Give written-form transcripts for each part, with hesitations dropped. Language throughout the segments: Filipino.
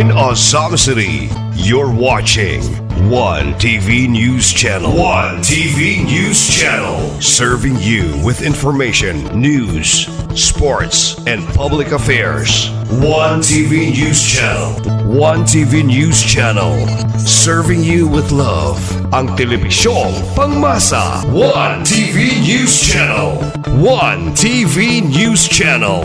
in Azam City. You're watching One TV News Channel. One TV News Channel. Serving you with information, news, sports, and public affairs. One TV News Channel. One TV News Channel. Serving you with love. Ang telebisyong pangmasa. One TV News Channel. One TV News Channel.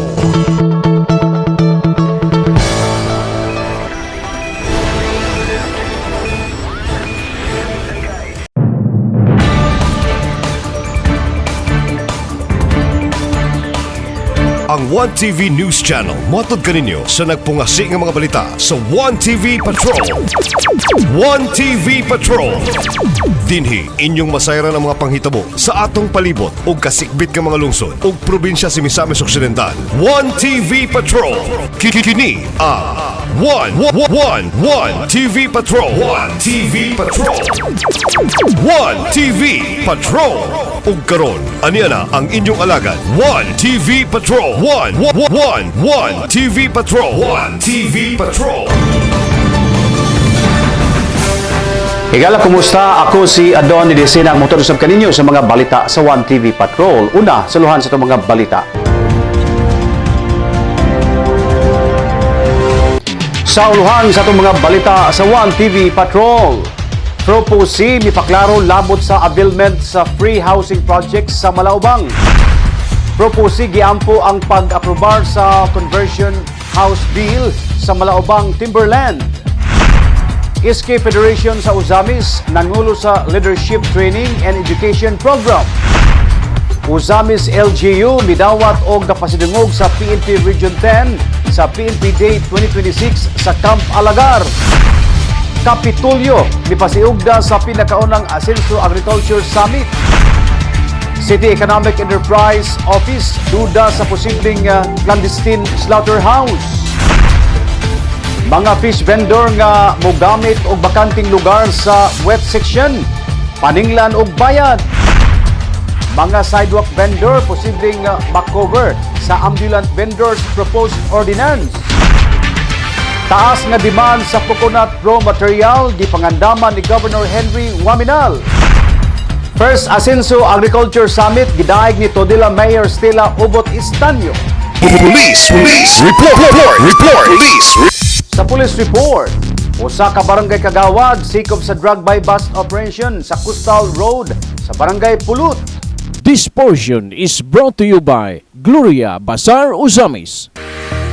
Ang One TV News Channel matod kaninyo sa nagpungasi ng mga balita sa One TV Patrol. One TV Patrol. Dinhi inyong masayran ang mga panghitabo sa atong palibot ug kasikbit nga mga lungsod ug probinsya sa Misamis Occidental. One TV Patrol. Kini ang One TV Patrol. One TV Patrol. One TV Patrol. Ug karon aniya na ang inyong alagad. One TV Patrol. One TV Patrol. One TV Patrol. Higala, kumusta? Ako si Adon Didesina, ang motor usab kaninyo sa mga balita sa One TV Patrol. Una, saluhan sa itong mga balita. Sa uluhan sa itong mga balita sa One TV Patrol, propose mipaklaro labot sa availment sa free housing projects sa Malaubang. Propose giampo ang pag-aprobar sa conversion house bill sa Malaubang Timberland. SK Federation sa Uzamis nangulo sa Leadership Training and Education Program. Uzamis LGU midawat og napasidungog sa PNP Region 10 sa PNP Day 2026 sa Camp Alagar. Kapitulyo mipasiugda sa pinakaunang Asenso Agriculture Summit. City Economic Enterprise Office duda sa posibleng clandestine slaughterhouse. Mga fish vendor nga mogamit og bakanting lugar sa wet section, paninglan og bayad. Mga sidewalk vendor posibleng makover sa ambulant vendors proposed ordinance. Taas nga demand sa coconut raw material di pangandaman ni Governor Henry Waminal. First Asenso Agriculture Summit gidaig ni Todila Mayor Stella Ubot Istanyo. Police report. Sa police report, usa ka barangay kagawad sikop sa drug buy bust operation sa Coastal Road sa Barangay Pulut. This portion is brought to you by Gloria Bazaar Uzamis.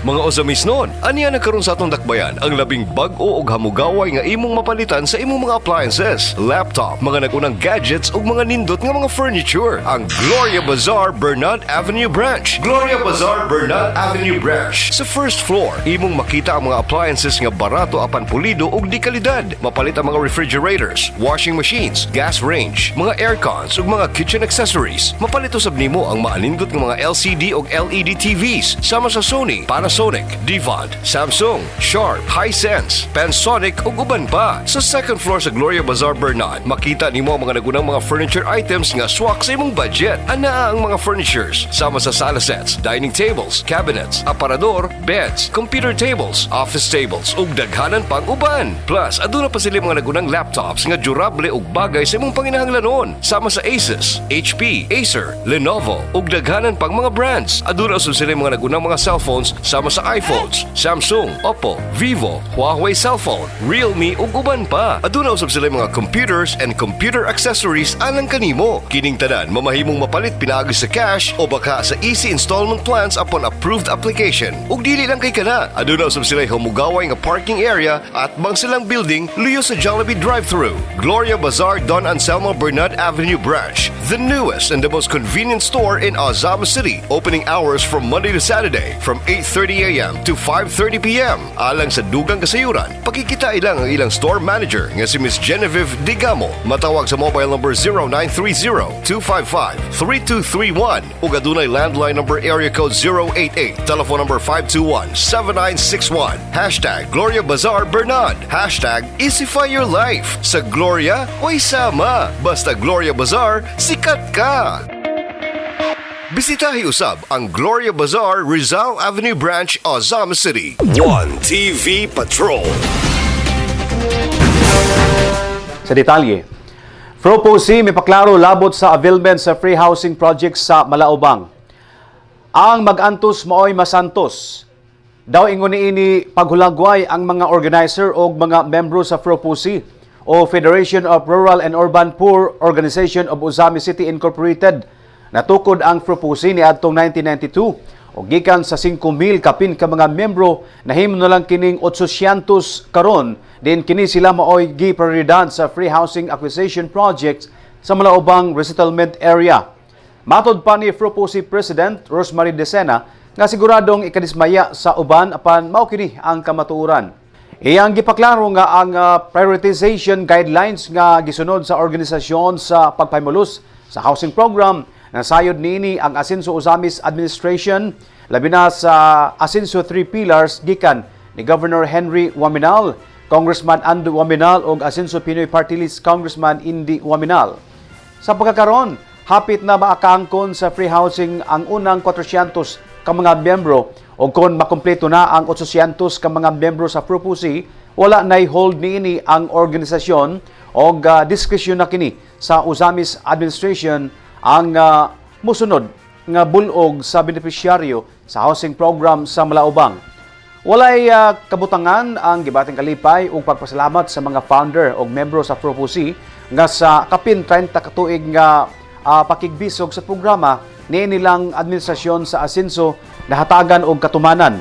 Mga Uzamis noon, aniya nagkaroon sa atong dakbayan ang labing bag-o og hamugaway nga imong mapalitan sa imong mga appliances, laptop, mga nagunang gadgets ug mga nindot nga mga furniture. Ang Gloria Bazaar Bernat Avenue Branch. Gloria Bazaar Bernat Avenue Branch. Sa first floor, imong makita ang mga appliances nga barato apan pulido ug di kalidad. Mapalit ang mga refrigerators, washing machines, gas range, mga aircons ug mga kitchen accessories. Mapalit usab nimo ang maanindot nga mga LCD ug LED TVs sama sa Sony, Panasonic, Devon, Samsung, Sharp, Hisense, Panasonic ug uban pa. Sa second floor sa Gloria Bazaar Bernat, makita nimo ang mga nagunang mga furniture items nga swak sa imong budget. Anaa ang mga furnitures sama sa sala sets, dining tables, cabinets, aparador, beds, computer tables, office tables ug daghanan pang uban. Plus, aduna pa sila mga nagunang laptops nga durable ug bagay sa imong panginahanglanon sama sa Asus, HP, Acer, Lenovo ug daghanan pang mga brands. Aduna usab sila mga nagunang mga cellphones sama sa iPhones, Samsung, Oppo, Vivo, Huawei cellphone, Realme ug uban pa. Aduna usab sila mga computers and computer accessories alang kanimo. Kining tanan mamahimong mapalit pinaagi sa cash o baka sa easy installment plans upon approved application. Ug dili lang kay kana, aduna usab sila humugaway nga parking area at bang silang building luyo sa Jollibee drive-thru. Gloria Bazaar Don Anselmo Bernat Avenue Branch, the newest and the most convenient store in Azam City. Opening hours from Monday to Saturday from 8:30 a.m. to 5:30 p.m. Alang sa dugang kasayuran, pakikita ilang ang ilang store manager nga si Miss Genevieve Digamo. Matawag sa mobile number 0930-255-3231 ug adunay landline number area code 088, telephone number 521-7961. Hashtag Gloria Bazaar Bernard. Hashtag Easify Your Life. Sa Gloria, way sama. Basta Gloria Bazaar, sikat ka! Bisitahi usab ang Gloria Bazaar, Rizal Avenue Branch, Ozam City. 1TV Patrol. Sa detalye, Proposi may paklaro labot sa availment sa free housing projects sa Malaubang. Ang mag-antos maoy masantos. Daw ingon niini paghulagway ang mga organizer o mga membro sa Proposi o Federation of Rural and Urban Poor Organization of Ozami City Incorporated. Natukod ang Proposi ni adtong 1992 o gikan sa 5,000 kapin ka mga membro nahimo na lang kining 800 karon din kini sila maoy gi-prioridad sa free housing acquisition projects sa Malaubang resettlement area. Matod pa ni Proposi President Rosemary Decena nga siguradong ikadismaya sa uban apan mao kini ang kamatuoran. Iyang gipaklaro nga ang prioritization guidelines nga gisunod sa organisasyon sa pagpahimulos sa housing program. Nasayod niini ang Asenso Ozamis Administration, labi na sa Asenso 3 Pillars gikan ni Governor Henry Waminal, Congressman Ando Waminal ug Asenso Pinoy Party List Congressman Indy Waminal. Sa pagkakaroon, hapit na maakaangkon sa free housing ang unang 400 ka mga miyembro ug kon makumpleto na ang 800 ka mga miyembro sa Proposi, wala nay hold niini ang organisasyon og diskresyon na kini sa Ozamis Administration ang musunod nga bulog sa benepisyaryo sa housing program sa Malaubang. Walay kabutangan ang gibating kalipay ug pagpasalamat sa mga founder ug membro sa Proposi nga sa kapin 30 ka tuig nga pakigbisog sa programa nilang administrasyon sa Asenso nahatagan og katumanan.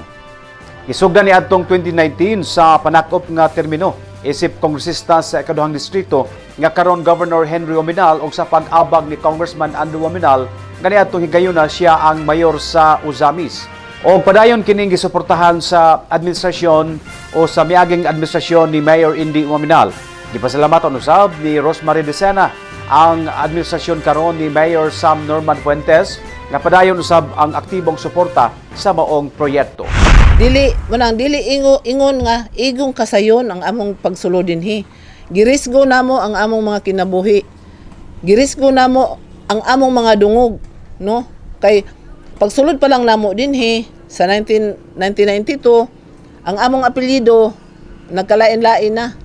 Isugdan ni adtong 2019 sa panakop nga termino isip kongresista sa ikaduhang distrito nga karon Governor Henry Waminal og sa pag-abag ni Congressman Ando Waminal nga niadtong higayuna siya ang mayor sa Ozamis. O padayon kining gisuportahan sa administrasyon o sa miaging administrasyon ni Mayor Indy Waminal. Gipasalamaton usab ni Rosemary Decena ang administrasyon karon ni Mayor Sam Norman Fuentes nga padayon usab ang aktibong suporta sa maong proyekto. Dili ingon nga igong kasayon ang among pagsulod dinhi. Girisgo namo ang among mga kinabuhi. Girisgo namo ang among mga dungog, no? Kay pagsulod pa lang namo dinhi sa 1992 ang among apelyido nagkalain-lain na.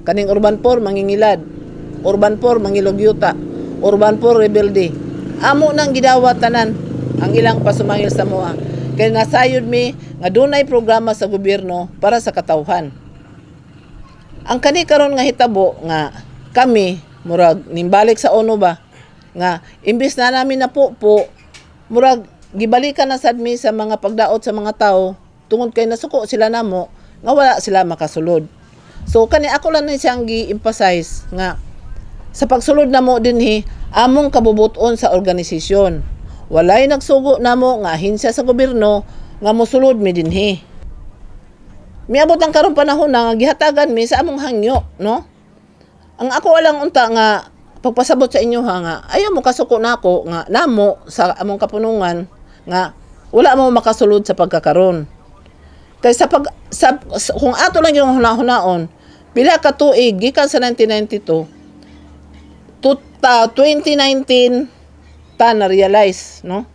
Kaning Urban Poor mangingilad, Urban Poor mangilogyuta, Urban Poor rebelde. Amo nang gidawat tanan ang ilang pasumangil sa moa. Kaya nasayod mi nga dunay programa sa gobyerno para sa katawhan. Ang kani karon nga hitabo nga kami murag nimbalik sa ONU ba nga imbis na namin napupo murag gibalikan na sad mi sa mga pagdaot sa mga tao tungod kay nasuko sila namo nga wala sila makasulod. So kani ako lang ni siyang gi-emphasize nga sa pagsulod namo dinhi among kabubuton sa organisasyon. Walay nagsugo namo nga ahensya sa gobyerno nga mosulod mi dinhi. Miabot ang karong panahon na nga gihatagan mi sa among hangyo, no? Ang ako walang unta nga pagpasabot sa inyo ha nga ayaw mo kasuko nako nga namo sa among kapunungan nga wala mo makasulod sa pagkakaron. Kay kung ato lang yung hunahunaon, pila ka tuig gikan sa 1992 to 2019 ta na-realize, no?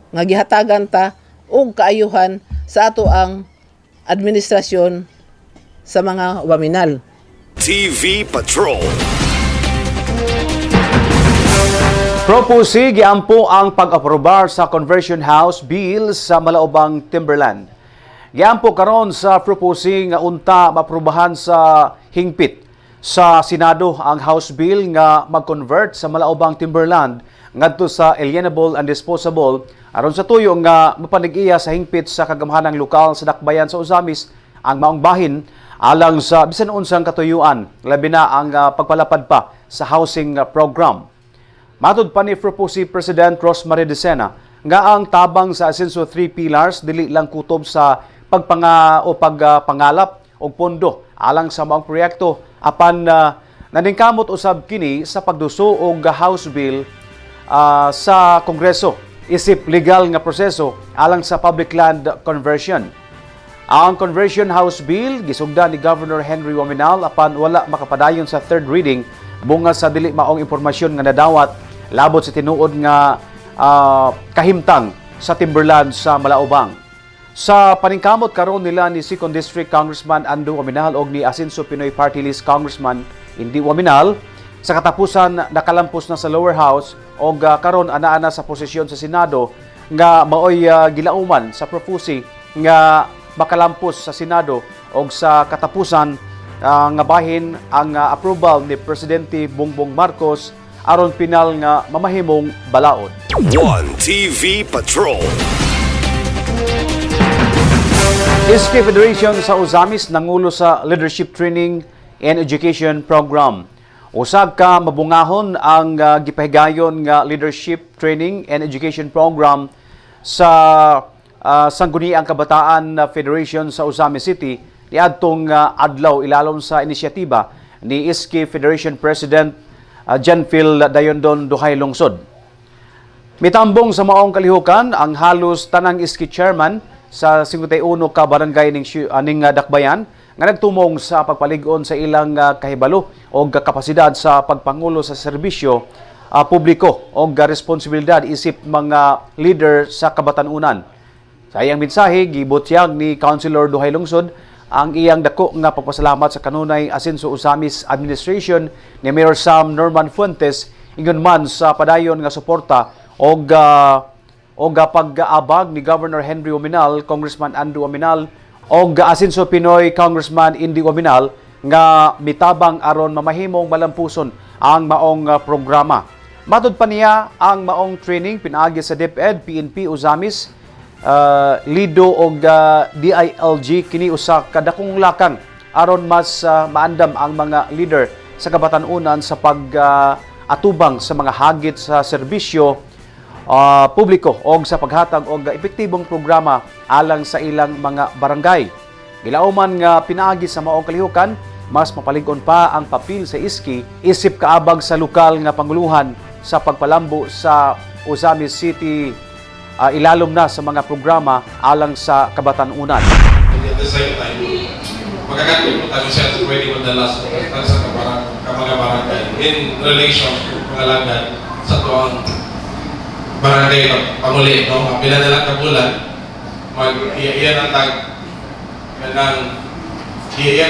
Nga gihatagan ta og kaayuhan sa ato ang administrasyon sa mga Waminal. TV Patrol. Proposi giampo ang pag-aprobar sa Conversion House Bill sa Malaubang, Timberland. Giampo karon sa Proposi nga unta maaprubahan sa hingpit sa Senado ang House Bill nga mag-convert sa Malaubang, Timberland ngadto sa alienable and disposable aron sa tuyo nga mapanig-iya sa hingpit sa kagamhanang lokal sa dakbayan sa Ozamis ang maong bahin alang sa bisan unsang katuyuan labi na ang pagpalapad pa sa housing program. Matud pa ni Proposi President Rosemary Decena nga ang tabang sa Asenso 3 Pillars dili lang kutob sa pagpangalap og pondo alang sa maong proyekto apan naningkamot usab kini sa pagduso og House Bill sa Kongreso isip legal nga proseso alang sa public land conversion. Ang Conversion House Bill gisugda ni Governor Henry Waminal apan wala makapadayon sa third reading bunga sa dili maong impormasyon nga nadawat labot sa tinuod nga kahimtang sa Timberland sa Malaubang. Sa paningkamot karon nila ni 2nd District Congressman Ando Waminal og ni Asinso Pinoy Party List Congressman Indy Waminal, sa katapusan nakalampos na sa lower house og karon ana sa posisyon sa Senado nga maoy gilauman sa propusi nga makalampos sa Senado og sa katapusan nga bahin ang approval ni Presidente Bongbong Marcos aron pinal nga mamahimong balaod. 1TV Patrol. SK Federation sa Uzamis nangulo sa Leadership Training and Education Program. Usag ka mabungahon ang gipahigayon nga Leadership Training and Education Program sa Sangguniang Kabataan Federation sa Uzamis City niadtong adlaw ilalom sa inisyatiba ni SK Federation President Janfil Dayondon Duhay Lungsod. Mitambong sa maong kalihukan ang halos tanang SK chairman sa 51 ka barangay ning Dakbayan nga nagtumong sa pagpalig-on sa ilang kahibalo o kapasidad sa pagpangulo sa serbisyo publiko o responsibilidad isip mga leader sa kabatanunan. Sa iyang mensahe gibutyag ni Councilor Duhay Lungsod ang iyang dako nga pagpasalamat sa kanunay Asinso Uzamis Administration ni Mayor Sam Norman Fuentes ingon man sa padayon nga suporta og pag-aabag ni Governor Henry Waminal, Congressman Ando Waminal o Asinso Pinoy Congressman Indy Waminal nga mitabang aron mamahimong malampuson ang maong programa. Matud pa niya ang maong training pinaagi sa DepEd, PNP Uzamis, Lido o DILG kini usa ka dakong lakang aron mas maandam ang mga leader sa kabatanunan sa pag-atubang sa mga hagit sa serbisyo publiko o sa paghatag og epektibong programa alang sa ilang mga barangay. Gilauman nga pinaagi sa maong kalihukan, mas mapalig-on pa ang papel sa iski isip kaabag sa lokal nga panguluhan sa pagpalambo sa Uzamis City ilalom na sa mga programa alang sa kabatanunan. And at the same time, magagantong po tayo siya sa pwede madala sa mga barangay in relation to mga lagay sa tuwang barangay na pamuli, no? Pila na lang kabulan, iyan ang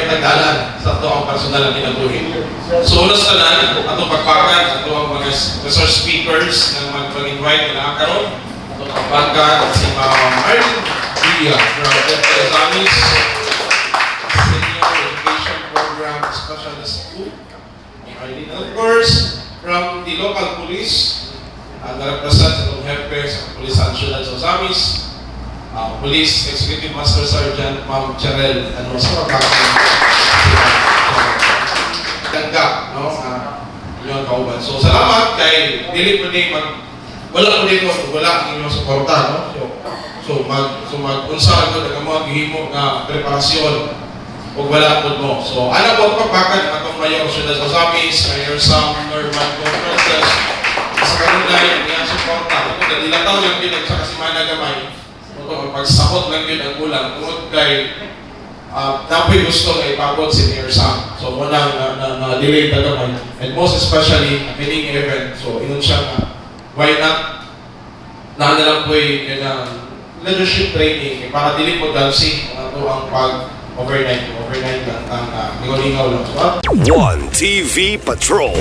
tagdalan sa ito ang personal na kinabuhi. So, unas na lang, atong pagpakan sa ito ang mga resource speakers na mag-invite na nakaroon. Atong pagpakan si Martin Villa from Uzamis Senior Education Program Specialist 2. And of course, from the local police, na-represent sa itong hepe sa Pulisan Syudad sa Uzamis, Police Executive Master Sergeant Ma'am Charel sa pagkakaganda, no? Inyong kauban. So, salamat kay dili po din wala po dito, wala ang inyong suporta, no? So mag-unsa ko na mga gihimo nga preparasyon o wala po mo. So, ano po pagpakan ang atong Mayor Syudad sa Uzamis, Mayor Sam Norman Conferences, sa kanila yung iyang suporta. Ito, dilataw lang yun sa kasimana gamay. Ito, pagsakot lang yun ang ulang. Tungod kay napoy gusto na ipabot si Mayor Sam. So, muna na-delay na gamay. And most especially, a meeting event. So, inun siya na, why not? Lang po yung leadership training para dili po dalsi ang pag-overnight lang ang lingaw-lingaw lang. 1TV Patrol.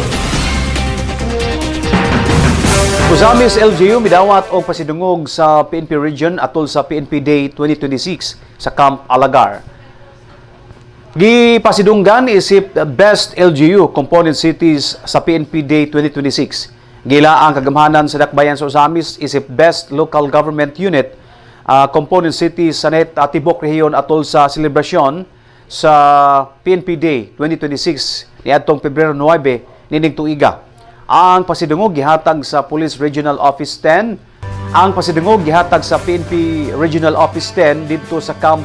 Uzamis LGU midawat og pasidungog sa PNP Region atol sa PNP Day 2026 sa Camp Alagar. Gipasidunggan isip Best LGU Component Cities sa PNP Day 2026. Gila ang kagamhanan sa Dakbayan sa Uzamis isip Best Local Government Unit Component Cities sa net Tibok Rehiyon atol sa selebrasyon sa PNP Day 2026 niadtong Pebrero 9 nining tuiga. Ang pasidungog gihatag sa Police Regional Office 10. Ang pasidungog gihatag sa PNP Regional Office 10 dito sa Camp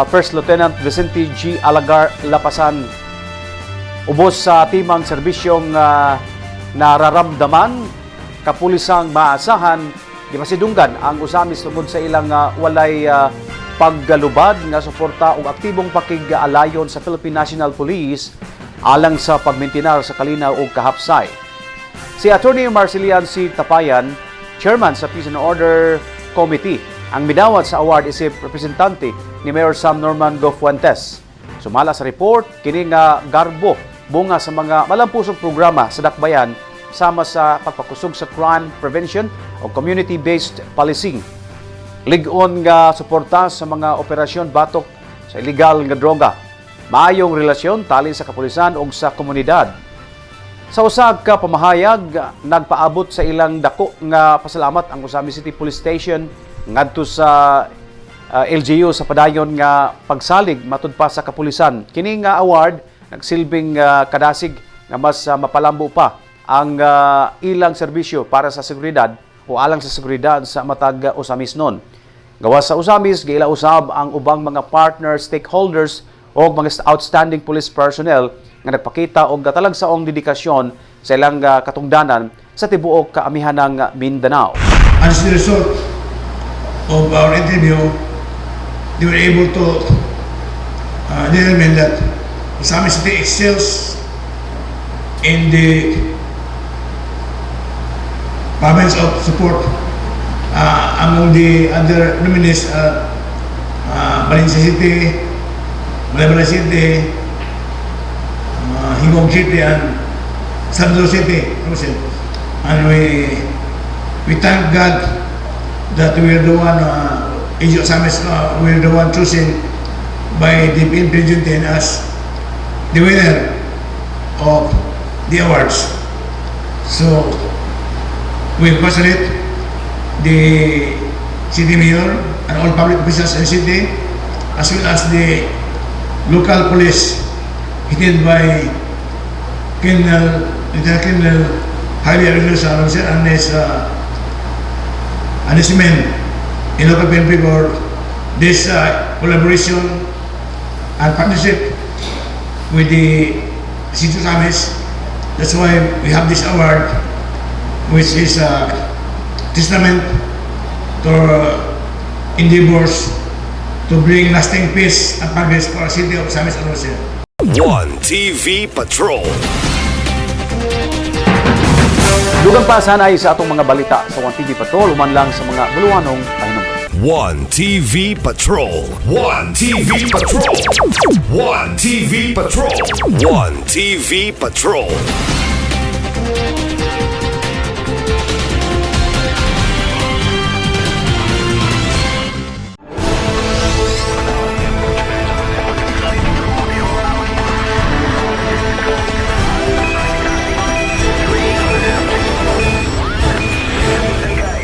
First Lieutenant Vicente G. Alagar, Lapasan. Ubos sa timang serbisyong nararamdaman, kapulisang maasahan, gipasidunggan ang Uzamis tungod sa ilang walay paggalubad nga suporta ug aktibong pakig-alayon sa Philippine National Police alang sa pagmintinar sa kalinaw ug kahapsay. Si Attorney Marcelian C. Tapayan chairman sa Peace and Order Committee. Ang midawat sa award isip representante ni Mayor Sam Norman Go Fuentes. Sumala sa report, kini nga garbo bunga sa mga malampusong programa sa dakbayan sama sa pagpakusog sa crime prevention o community-based policing. Lig-on nga suporta sa mga operasyon batok sa illegal nga droga. Maayong relasyon tali sa kapulisan ug sa komunidad. Sa usag ka pamahayag, nagpaabot sa ilang dako nga pasalamat ang Usami City Police Station ngadto sa LGU sa padayon nga pagsalig matud pa sa kapulisan. Kini nga award nagsilbing kadasig nga mas mapalambo pa ang ilang serbisyo para sa seguridad o alang sa seguridad sa matag Usamis nun. Gawas sa Usamis, giila usab ang ubang mga partner stakeholders o mga outstanding police personnel nga nagpakita og katalagsaong dedikasyon sa ilang katungdanan sa tibuok kaamihanang Mindanao. As the result of our interview, they were able to determine that Usami City excels in the province of support among the other nominees, Valencia City, Malabala City, Hingog City, and San Jose City. And we thank God that we are the one, Ijo Samis, we are the one chosen by the PNP Region 10 as the winner of the awards. So, we congratulate the city mayor and all public officials in the city, as well as the local police headed by Lieutenant Colonel Javier Aguilar and his men in local PNP for this collaboration and partnership with the City of Usamis. That's why we have this award, which is a testament to our endeavors to bring lasting peace and progress for our city of Usamis and Rosario. One TV Patrol. Dugang pa sanay sa atong mga balita sa One TV Patrol human lang sa mga buluwanong pahinumdom. One TV Patrol. One TV Patrol. One TV Patrol. One TV Patrol.